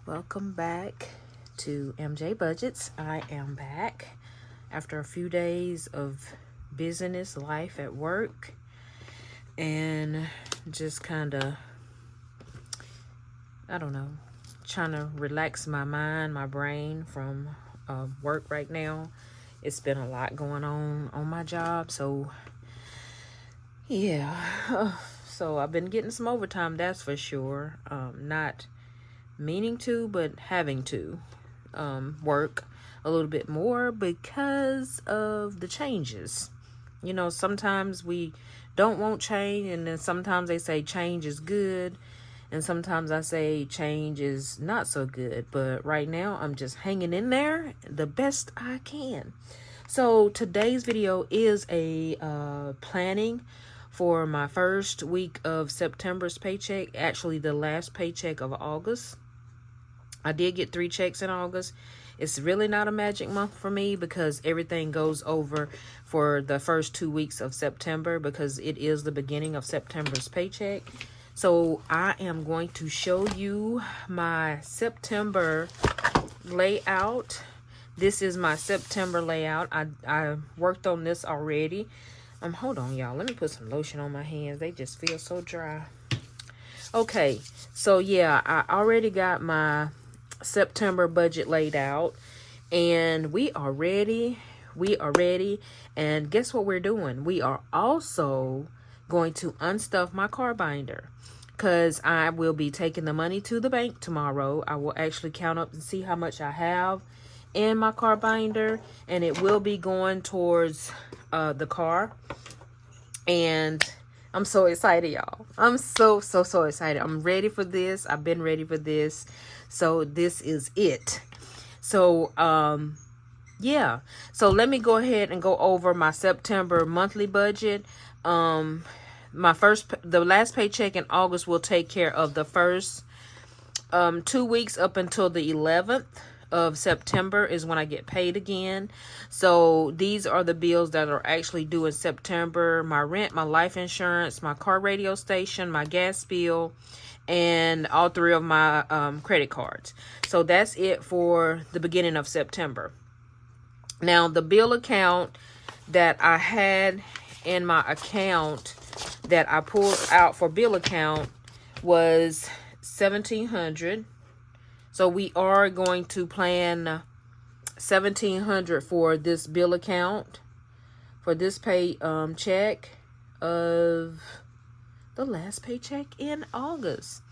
Welcome back to MJ Budgets. I am back after a few days of busyness, life at work, and just kind of, trying to relax my mind, my brain from work right now. It's been a lot going on my job, so yeah. So I've been getting some overtime, that's for sure. Not meaning to, but having to work a little bit more because of the changes. You know, sometimes we don't want change, and then sometimes they say change is good, and sometimes I say change is not so good. But right now, I'm just hanging in there the best I can. So today's video is a planning for my first week of September's paycheck, actually the last paycheck of August. I did get 3 checks in August. It's really not a magic month for me because everything goes over for the first 2 weeks of September because it is the beginning of September's paycheck. So I am going to show you my September layout. This is my September layout. I worked on this already. Hold on, y'all. Let me put some lotion on my hands. They just feel so dry. Okay, so yeah, I already got my September budget laid out, and we are ready. And guess what we're doing? We are also going to unstuff my car binder because I will be taking the money to the bank tomorrow. I will actually count up and see how much I have in my car binder, and it will be going towards the car. And I'm so excited, y'all. I'm so excited. I'm ready for this. I've been ready for this. So this is it. So yeah. So let me go ahead and go over my September monthly budget. The last paycheck in August will take care of the first 2 weeks up until the 11th of September is when I get paid again. So these are the bills that are actually due in September: my rent, my life insurance, my car radio station, my gas bill, and all 3 of my credit cards. So that's it for the beginning of September. Now the bill account that I had in my account that I pulled out for bill account was $1,700. So we are going to plan $1,700 for this bill account for this pay check of the last paycheck in August.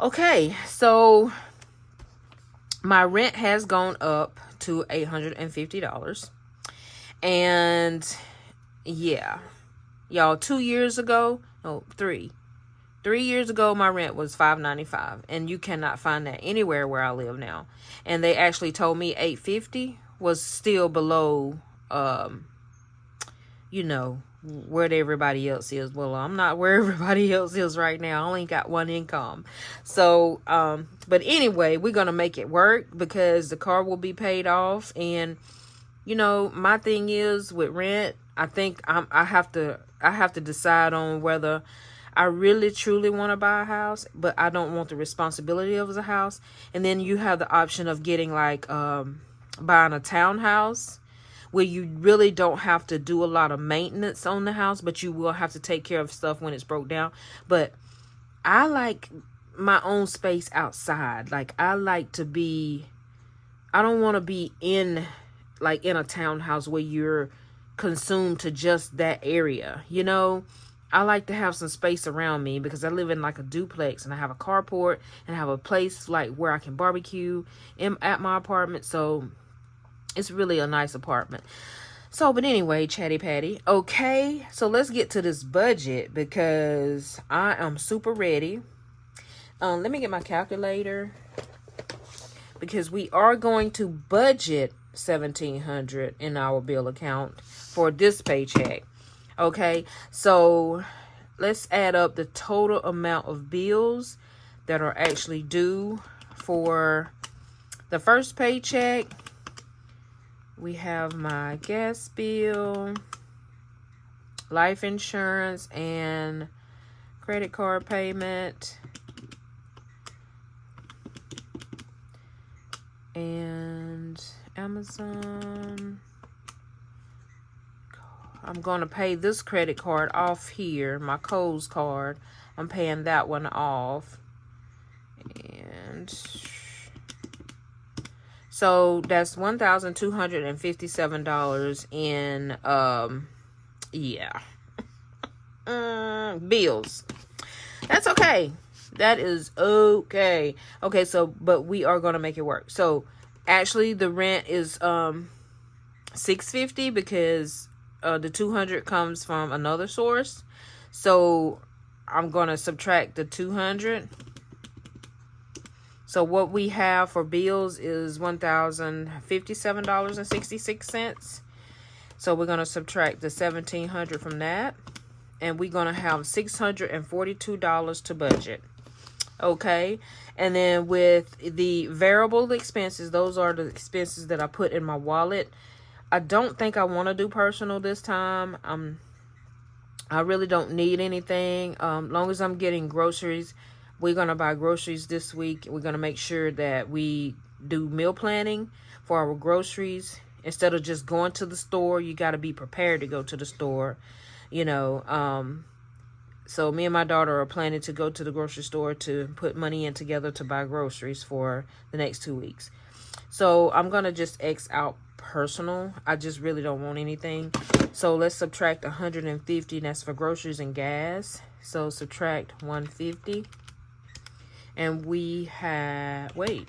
Okay, so my rent has gone up to $850. And yeah, y'all, 3 years ago, my rent was $595, and you cannot find that anywhere where I live now. And they actually told me $850 was still below, where everybody else is. Well, I'm not where everybody else is right now. I only got one income. So, but anyway, we're going to make it work because the car will be paid off. And, my thing is with rent, I think I have to decide on whether I really truly want to buy a house, but I don't want the responsibility of the house. And then you have the option of getting buying a townhouse where you really don't have to do a lot of maintenance on the house, but you will have to take care of stuff when it's broke down. But I like my own space outside. I like to be, I don't want to be in a townhouse where you're consumed to just that area, I like to have some space around me because I live in a duplex, and I have a carport and I have a place where I can barbecue at my apartment. So it's really a nice apartment. So, but anyway, chatty patty. Okay, so let's get to this budget because I am super ready. Let me get my calculator because we are going to budget $1,700 in our bill account for this paycheck. Okay, so let's add up the total amount of bills that are actually due for the first paycheck. We have my gas bill, life insurance, and credit card payment. And Amazon. I'm going to pay this credit card off here. My Kohl's card. I'm paying that one off. And so that's $1,257 in, yeah. Bills. That's okay. That is okay. Okay, so, but we are going to make it work. So, actually, the rent is, $650 because the $200 comes from another source. So I'm going to subtract the $200. So what we have for bills is $1,057.66. So we're going to subtract the $1,700 from that. And we're going to have $642 to budget. Okay. And then with the variable expenses, those are the expenses that I put in my wallet. I don't think I want to do personal this time. I really don't need anything. Long as I'm getting groceries, we're going to buy groceries this week. We're going to make sure that we do meal planning for our groceries. Instead of just going to the store, you got to be prepared to go to the store, you know. So me and my daughter are planning to go to the grocery store to put money in together to buy groceries for the next 2 weeks. So I'm going to just X out personal. I just really don't want anything. So let's subtract 150. That's for groceries and gas. So subtract 150. And we have, wait.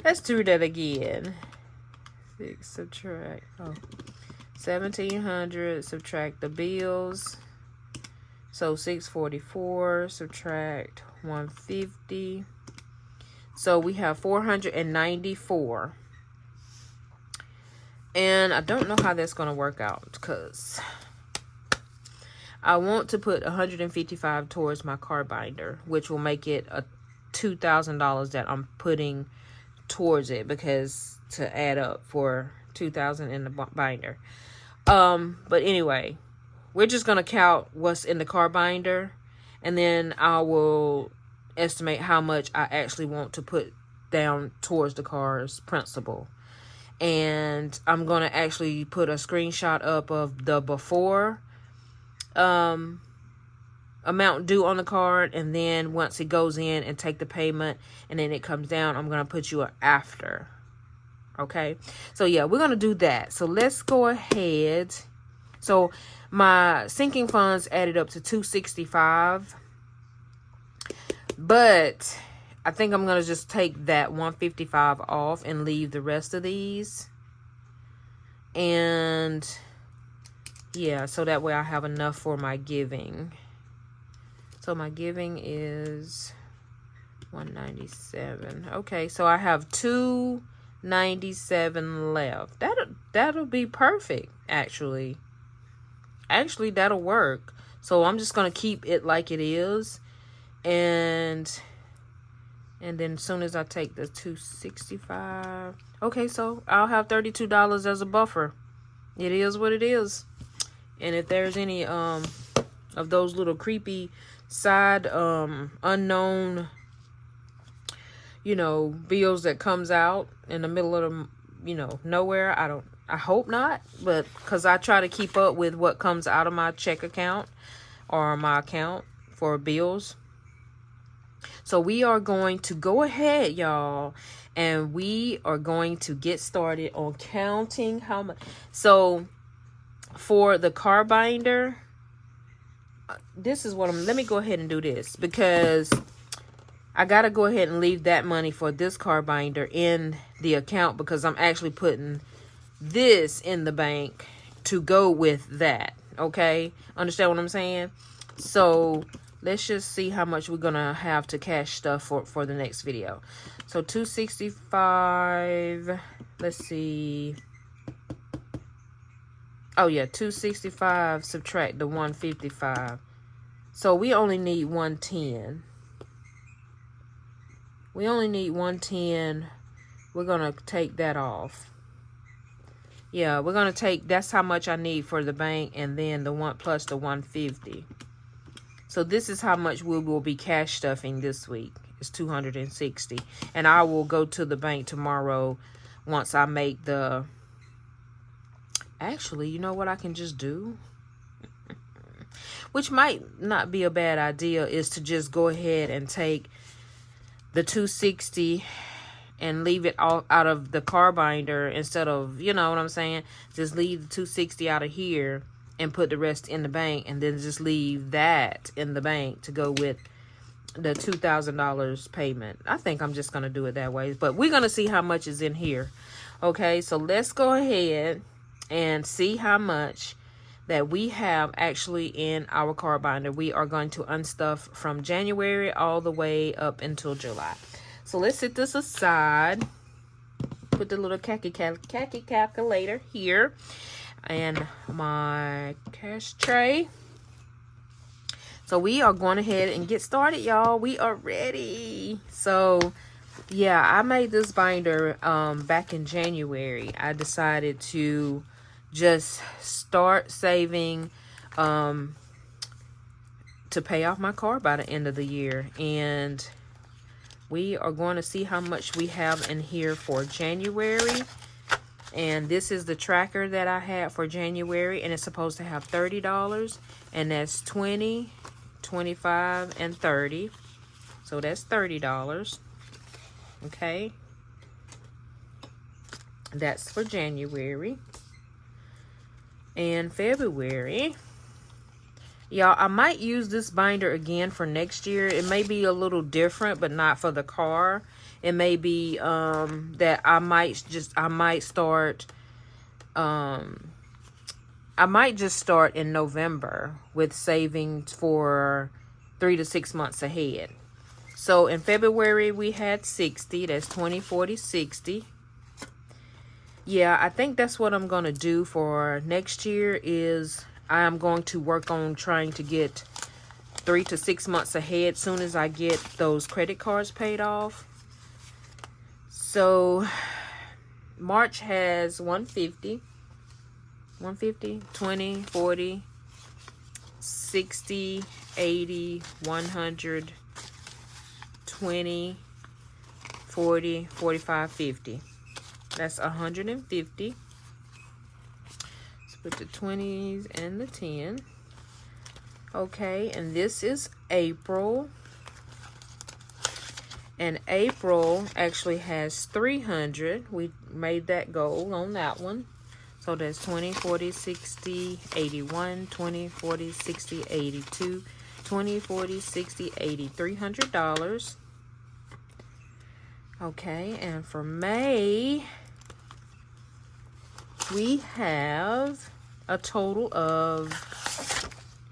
Let's do that again. 6 subtract, 1,700, subtract the bills. So 644, subtract 150. So we have 494. And I don't know how that's going to work out because I want to put $155 towards my car binder, which will make it a $2,000 that I'm putting towards it, because to add up for $2,000 in the binder. But anyway, we're just going to count what's in the car binder, and then I will estimate how much I actually want to put down towards the car's principal. And I'm going to actually put a screenshot up of the before amount due on the card, and then once it goes in and take the payment and then it comes down, I'm going to put you an after. Okay, so yeah, we're going to do that. So let's go ahead. So my sinking funds added up to $265, but I think I'm going to just take that $155 off and leave the rest of these. And yeah, so that way I have enough for my giving. So my giving is $197. Okay, so I have $297 left. That'll be perfect, actually. Actually, that'll work. So I'm just gonna keep it like it is, and then as soon as I take the $265, okay, so I'll have $32 as a buffer. It is what it is. And if there's any of those little creepy side unknown, you know, bills that comes out in the middle of the, you know, nowhere, I hope not, but because I try to keep up with what comes out of my check account or my account for bills. So we are going to go ahead, y'all, and we are going to get started on counting how much. So for the car binder, this is what let me go ahead and do this, because I got to go ahead and leave that money for this car binder in the account, because I'm actually putting this in the bank to go with that. Okay, understand what I'm saying? So let's just see how much we're gonna have to cash stuff for the next video. So 265, let's see. Oh yeah, 265 subtract the 155. So we only need 110. We only need 110. We're gonna take that off. Yeah, we're gonna take, that's how much I need for the bank, and then the one plus the 150. So this is how much we will be cash stuffing this week. It's $260. And I will go to the bank tomorrow once I make the... Actually, you know what I can just do? Which might not be a bad idea, is to just go ahead and take the $260 and leave it all out of the car binder instead of, you know what I'm saying? Just leave the $260 out of here and put the rest in the bank, and then just leave that in the bank to go with the $2,000 payment. I think I'm just going to do it that way, but we're going to see how much is in here. Okay, so let's go ahead and see how much that we have actually in our car binder. We are going to unstuff from January all the way up until July. So let's set this aside. Put the little khaki calculator here. And my cash tray. So we are going ahead and get started, y'all. We are ready. So yeah, I made this binder back in January. I decided to just start saving to pay off my car by the end of the year. And we are going to see how much we have in here for January. And this is the tracker that I had for January, and it's supposed to have $30, and that's 20, 25, and 30. So that's $30. Okay, that's for January. And February, y'all, I might use this binder again for next year. It may be a little different, but not for the car. It may be that I might just start in November with savings for 3 to 6 months ahead. So in February we had 60. That's 20, 40, 60. Yeah, I think that's what I'm going to do for next year. Is I'm going to work on trying to get 3 to 6 months ahead soon as I get those credit cards paid off. So March has 150, 20, 40, 60, 80, 100, 20, 40, 45, 50. That's 150. Let's put the 20s and the 10. Okay, and this is April. And April actually has 300. We made that goal on that one. So that's 20, 40, 60, 81, 20, 40, 60, 82, 20, 40, 60, 80, $300. Okay, and for May, we have a total of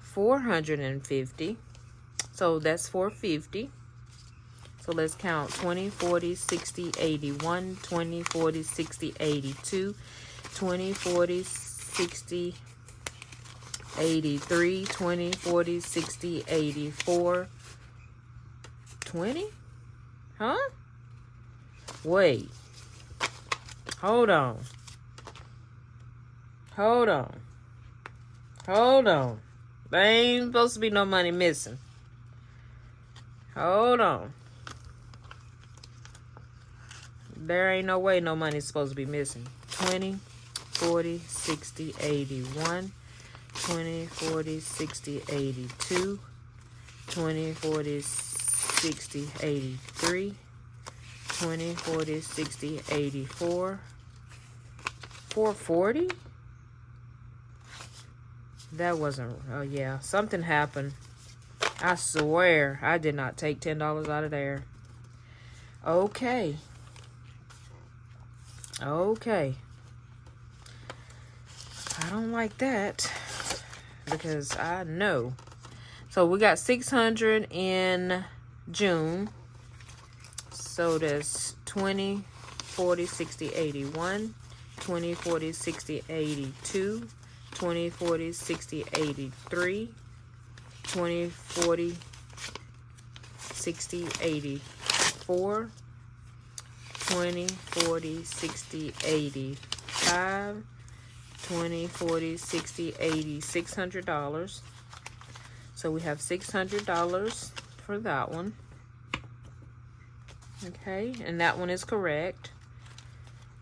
450. So that's 450. So let's count 20, 40, 60, 81, 20, 40, 60, 82, 20, 40, 60, 83, 20, 40, 60, 84, 20? Huh? Wait. Hold on. Hold on. Hold on. There ain't supposed to be no money missing. Hold on. There ain't no way no money's supposed to be missing. 20, 40, 60, 81, 20, 40, 60, 82, 20, 40, 60, 83, 20, 40, 60, 84, 440? That wasn't, oh yeah, something happened. I swear I did not take $10 out of there. Okay. Okay. I don't like that because I know. So we got 600 in June. So that's 20, 40, 60, 81, 20, 40, 60, 82, 20, 40, 60, 83, 20, 40, 60, 84, 20, 40, 60, 85, 20, 40, 60, 80, $600. So we have $600 for that one. Okay, and that one is correct.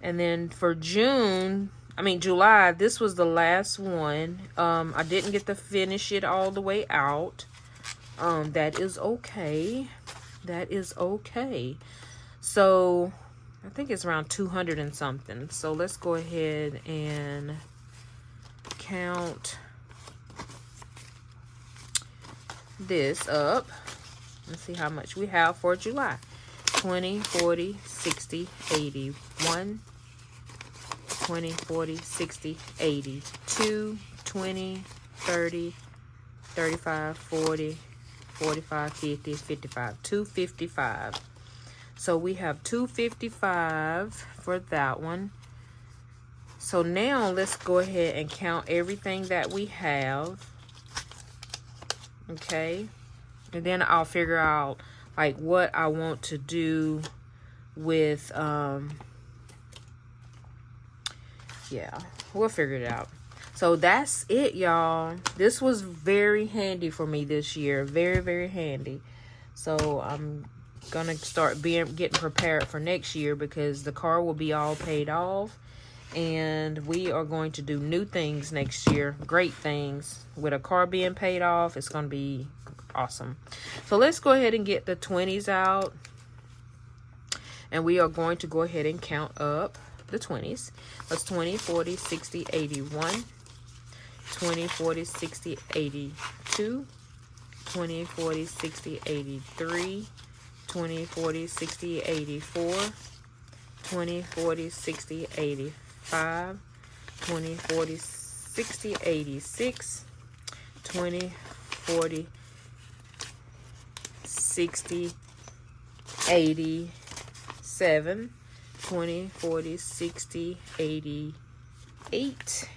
And then for July, this was the last one. I didn't get to finish it all the way out. That is okay. That is okay. So I think it's around 200 and something. So let's go ahead and count this up. Let's see how much we have for July. 20, 40, 60, 80. 1, 20, 40, 60, 80. 2, 20, 30, 35, 40, 45, 50, 55. 255. So we have 255 for that one. So now let's go ahead and count everything that we have. Okay. And then I'll figure out like what I want to do with, yeah, we'll figure it out. So that's it, y'all. This was very handy for me this year. Very, very handy. So I'm gonna start getting prepared for next year because the car will be all paid off. And we are going to do new things next year. Great things. With a car being paid off, it's going to be awesome. So let's go ahead and get the 20s out. And we are going to go ahead and count up the 20s. That's 20, 40, 60, 81. 20, 40, 60, 82. 20, 40, 60, 83. 20, 40, 60, 84. 20, 40, 60, 85. 20, 40, 60, 86. 20, 40, 60, 87. 20, 40, 60, 88.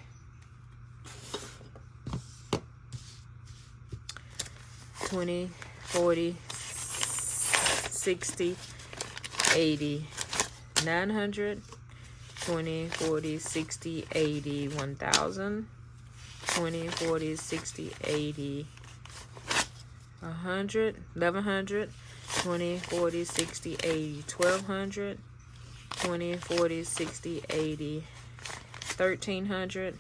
20, 40, 60, 80, 900. 20, 40, 60, 80, 1000. 20, 40, 60, 80, 100, 1100. 20, 40, 60, 80, 1200. 20, 40, 60, 80, 1300.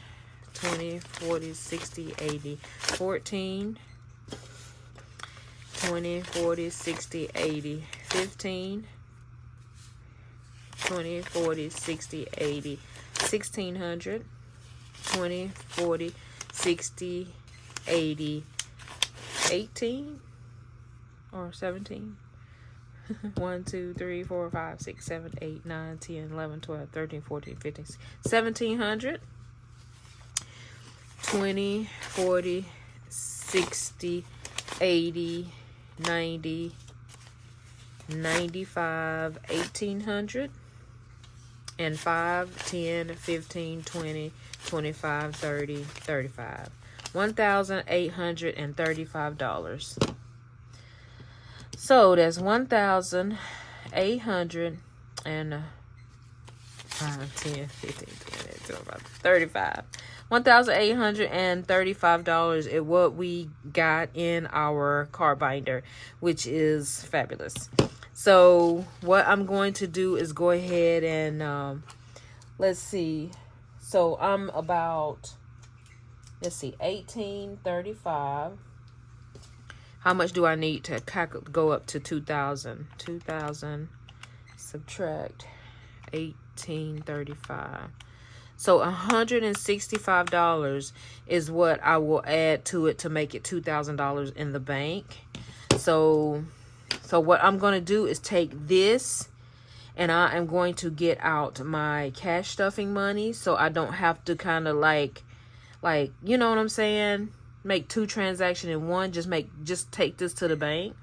20, 40, 60, 80, 14. 20, 40, 60, 80, 15. 20, 40, 60, 80, 1600. 20, 40, 60, 80, 18 or 17. 1, 2, 3, 4, 5, 6, 7, 8, 9, 10, 11, 12, 13, 14, 15, 1700. 20, 40, 60, 80, 90, 95, 1800. And 5, 10, 15, 20, 25, 30, 35. $1,835. So that's 1,800 and 5, 10, 15, 20, 25, 35. $1,835 is what we got in our car binder, which is fabulous. So what I'm going to do is go ahead and let's see. So I'm about, let's see, 1835. How much do I need to go up to 2,000? 2,000 subtract 1835. So $165 is what I will add to it to make it $2,000 in the bank. So what I'm going to do is take this and I am going to get out my cash stuffing money so I don't have to kind of like, you know what I'm saying? Make two transactions in one. Just take this to the bank.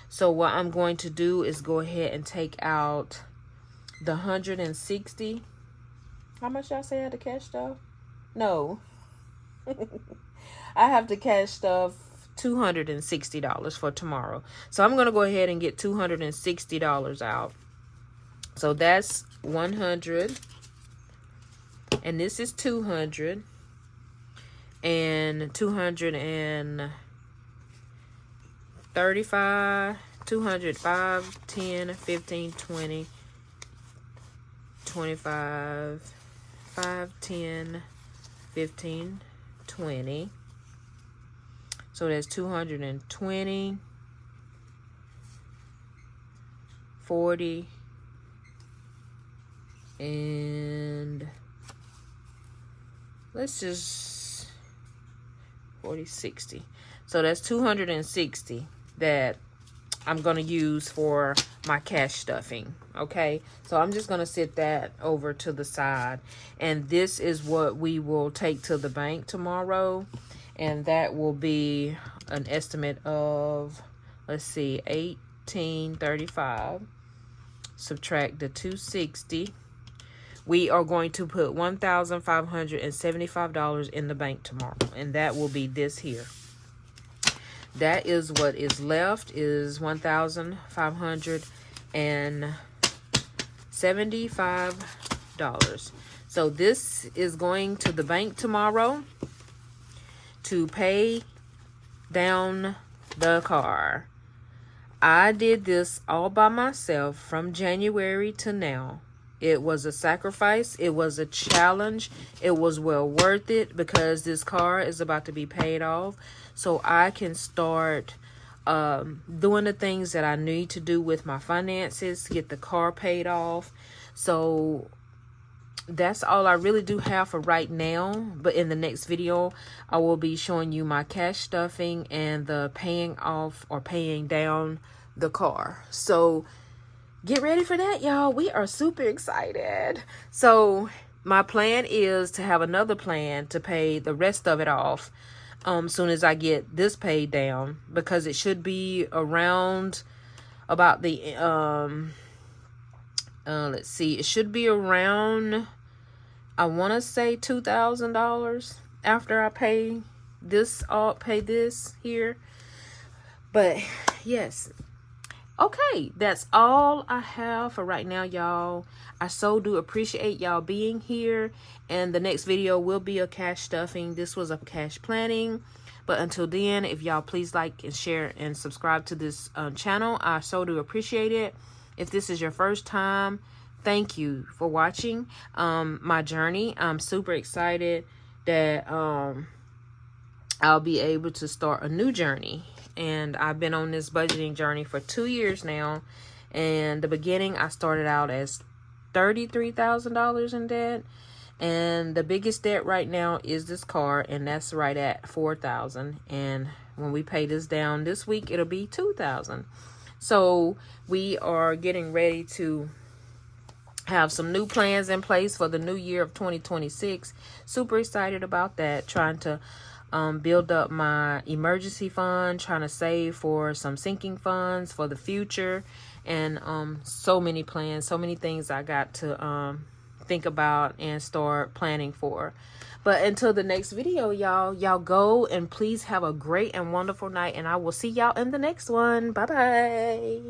So what I'm going to do is go ahead and take out the 160. How much did I say I had to cash stuff? No. I have to cash stuff $260 for tomorrow. So I'm going to go ahead and get $260 out. So that's 100. And this is 200. And 200 and 35, 200, 5, 10, 15, 20, 25, 5, 10, 15, 20. So that's 220, 40, and let's just 40, 60. So that's 260 that I'm going to use for my cash stuffing. Okay, so I'm just going to sit that over to the side, and this is what we will take to the bank tomorrow, and that will be an estimate of, let's see, 1835. Subtract the 260. We are going to put $1,575 in the bank tomorrow, and that will be this here. That is what is left, is $1,575. So this is going to the bank tomorrow to pay down the car. I did this all by myself from January to now. It was a sacrifice. It was a challenge. It was well worth it because this car is about to be paid off. So I can start doing the things that I need to do with my finances to get the car paid off. So that's all I really do have for right now. But in the next video, I will be showing you my cash stuffing and the paying off or paying down the car. So get ready for that, y'all. We are super excited. So my plan is to have another plan to pay the rest of it off soon as I get this paid down, because it should be around about the let's see, it should be around, I want to say $2,000 after I pay this here. But yes, okay, that's all I have for right now, y'all. I so do appreciate y'all being here, and the next video will be a cash stuffing. This was a cash planning. But until then, if y'all please like and share and subscribe to this channel, I so do appreciate it. If this is your first time, thank you for watching my journey. I'm super excited that I'll be able to start a new journey. And I've been on this budgeting journey for 2 years now. And the beginning, I started out as $33,000 in debt. And the biggest debt right now is this car, and that's right at $4,000. And when we pay this down this week, it'll be $2,000. So we are getting ready to have some new plans in place for the new year of 2026. Super excited about that. Trying to build up my emergency fund, trying to save for some sinking funds for the future, and so many plans, so many things I got to think about and start planning for. But until the next video, y'all go and please have a great and wonderful night, and I will see y'all in the next one. Bye bye.